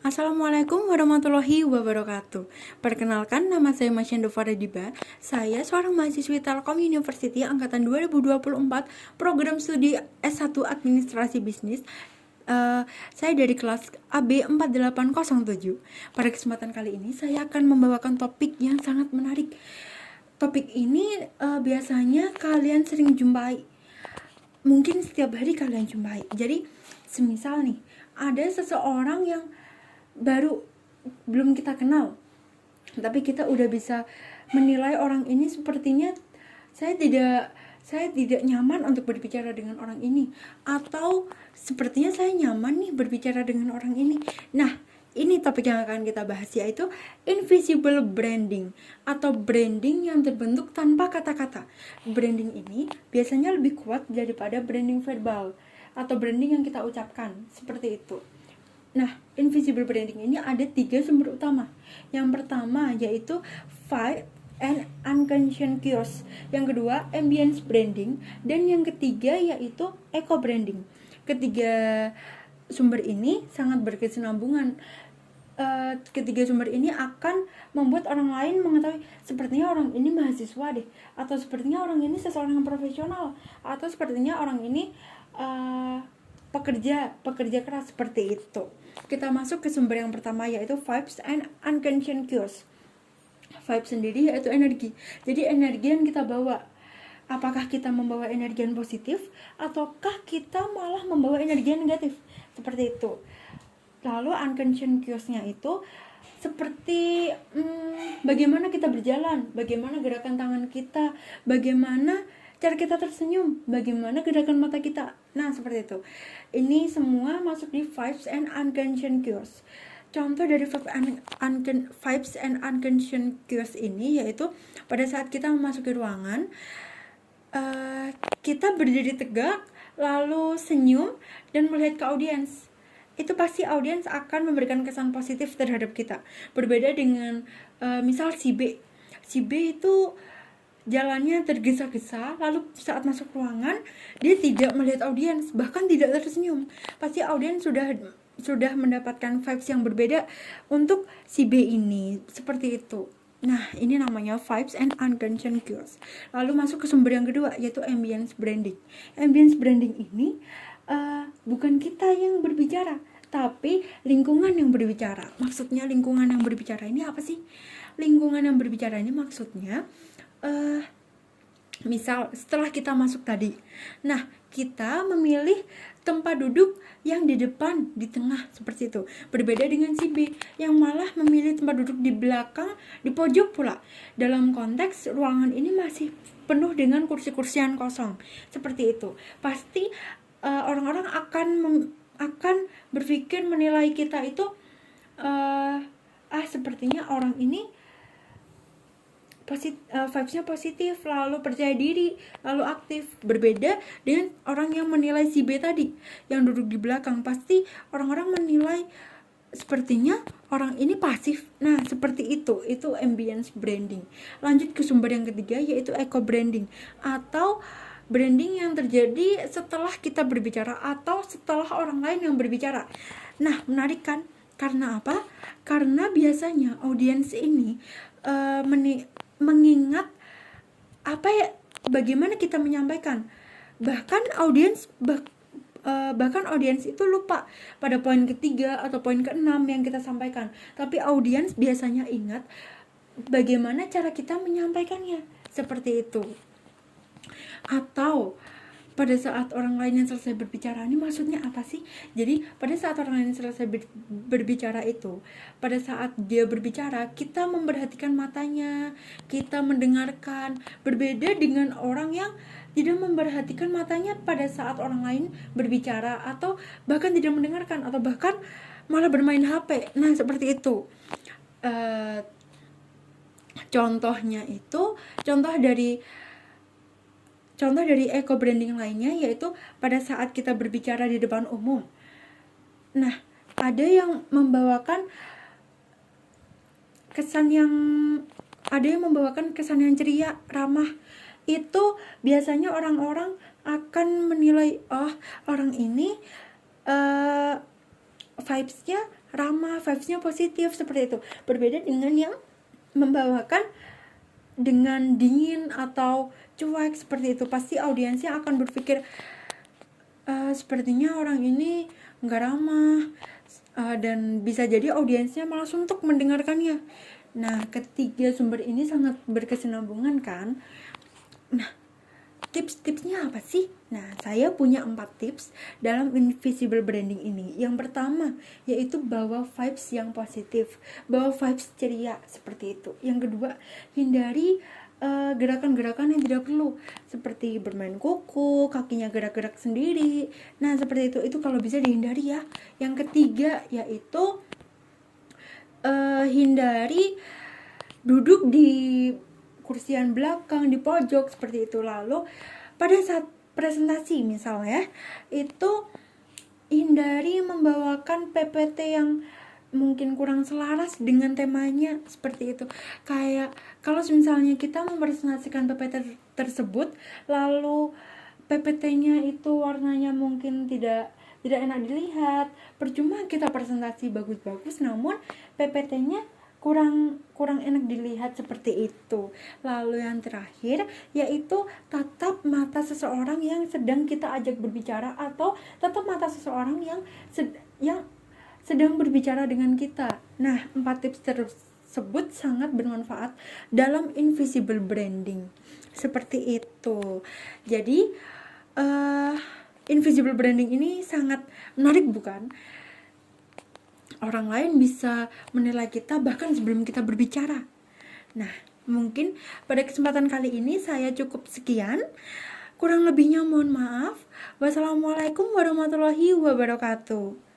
Assalamualaikum warahmatullahi wabarakatuh. Perkenalkan, nama saya Masyendo Faradiba. Saya seorang mahasiswi Telkom University angkatan 2024, program studi S1 Administrasi Bisnis. Saya dari kelas AB 4807. Pada kesempatan kali ini saya akan membawakan topik yang sangat menarik. Topik ini biasanya kalian sering jumpai. Mungkin setiap hari kalian jumpai. Jadi, semisal nih, ada seseorang yang baru belum kita kenal, tapi kita udah bisa menilai orang ini sepertinya saya tidak nyaman untuk berbicara dengan orang ini, atau sepertinya saya nyaman nih berbicara dengan orang ini. Nah, ini topik yang akan kita bahas, yaitu invisible branding atau branding yang terbentuk tanpa kata-kata. Branding ini biasanya lebih kuat daripada branding verbal atau branding yang kita ucapkan, seperti itu. Nah, invisible branding ini ada 3 sumber utama. Yang pertama yaitu vibe and unconscious cues. Yang kedua, ambience branding. Dan yang ketiga yaitu eco branding. Ketiga sumber ini sangat berkesinambungan. Ketiga sumber ini akan membuat orang lain mengetahui sepertinya orang ini mahasiswa deh, atau sepertinya orang ini seseorang yang profesional, atau sepertinya orang ini pekerja keras, seperti itu. Kita masuk ke sumber yang pertama yaitu vibes and unconscious cues. Vibe sendiri yaitu energi. Jadi energi yang kita bawa, apakah kita membawa energi yang positif ataukah kita malah membawa energi yang negatif, seperti itu. Lalu unconscious cues-nya itu seperti bagaimana kita berjalan, bagaimana gerakan tangan kita, bagaimana cara kita tersenyum, bagaimana gerakan mata kita. Nah, seperti itu. Ini semua masuk di vibes and unconscious cues. Contoh dari vibes and unconscious cues ini yaitu pada saat kita memasuki ruangan, kita berdiri tegak, lalu senyum dan melihat ke audiens. Itu pasti audiens akan memberikan kesan positif terhadap kita. Berbeda dengan misal si B itu jalannya tergesa-gesa, lalu saat masuk ruangan dia tidak melihat audiens, bahkan tidak tersenyum. Pasti audiens sudah mendapatkan vibes yang berbeda untuk si B ini, seperti itu. Nah, ini namanya vibes and unconscious cues. Lalu masuk ke sumber yang kedua yaitu ambience branding. Ambience branding ini bukan kita yang berbicara, tapi lingkungan yang berbicara. Maksudnya lingkungan yang berbicara ini apa sih? Lingkungan yang berbicara ini maksudnya misal setelah kita masuk tadi, nah kita memilih tempat duduk yang di depan, di tengah, seperti itu. Berbeda dengan si B yang malah memilih tempat duduk di belakang, di pojok pula. Dalam konteks ruangan ini masih penuh dengan kursi-kursi yang kosong, seperti itu. Pasti orang-orang akan berpikir menilai kita itu sepertinya orang ini vibes-nya positif, lalu percaya diri, lalu aktif. Berbeda dengan orang yang menilai si B tadi yang duduk di belakang. Pasti orang-orang menilai sepertinya orang ini pasif. Nah, seperti itu ambience branding. Lanjut ke sumber yang ketiga yaitu eco branding atau branding yang terjadi setelah kita berbicara atau setelah orang lain yang berbicara. Nah, menarik kan? Karena apa? Karena biasanya audiens ini mengingat bagaimana kita menyampaikan. Bahkan audiens itu lupa pada poin ketiga atau poin keenam yang kita sampaikan, tapi audiens biasanya ingat bagaimana cara kita menyampaikannya, seperti itu. Atau pada saat orang lain yang selesai berbicara, ini maksudnya apa sih? Jadi pada saat orang lain selesai berbicara itu, pada saat dia berbicara, kita memperhatikan matanya, kita mendengarkan. Berbeda dengan orang yang tidak memperhatikan matanya pada saat orang lain berbicara, atau bahkan tidak mendengarkan, atau bahkan malah bermain HP. Nah, seperti itu. Contohnya itu, Contoh dari eco branding lainnya yaitu pada saat kita berbicara di depan umum. Nah, ada yang membawakan kesan yang ceria, ramah. Itu biasanya orang-orang akan menilai, oh, orang ini vibes-nya ramah, vibes-nya positif seperti itu. Berbeda dengan yang membawakan dengan dingin atau cuek seperti itu. Pasti audiensnya akan berpikir sepertinya orang ini nggak ramah, dan bisa jadi audiensnya malah suntuk mendengarkannya. Nah, ketiga sumber ini sangat berkesinambungan kan. Nah, tips-tipsnya apa sih? Nah, saya punya 4 tips dalam invisible branding ini. Yang pertama, yaitu bawa vibes yang positif, bawa vibes ceria seperti itu. Yang kedua, hindari gerakan-gerakan yang tidak perlu, seperti bermain kuku, kakinya gerak-gerak sendiri. Nah, seperti itu kalau bisa dihindari ya. Yang ketiga, yaitu hindari duduk di kursian belakang, di pojok seperti itu. Lalu pada saat presentasi misalnya, itu hindari membawakan PPT yang mungkin kurang selaras dengan temanya seperti itu. Kayak kalau misalnya kita mempresentasikan PPT tersebut, lalu PPT-nya itu warnanya mungkin tidak enak dilihat, percuma kita presentasi bagus-bagus namun PPT-nya kurang enak dilihat seperti itu. Lalu yang terakhir yaitu tatap mata seseorang yang sedang kita ajak berbicara, atau tatap mata seseorang yang sedang berbicara dengan kita. Nah, 4 tips tersebut sangat bermanfaat dalam invisible branding. Seperti itu. Jadi, invisible branding ini sangat menarik bukan? Orang lain bisa menilai kita bahkan sebelum kita berbicara. Nah, mungkin pada kesempatan kali ini saya cukup sekian. Kurang lebihnya mohon maaf. Wassalamualaikum warahmatullahi wabarakatuh.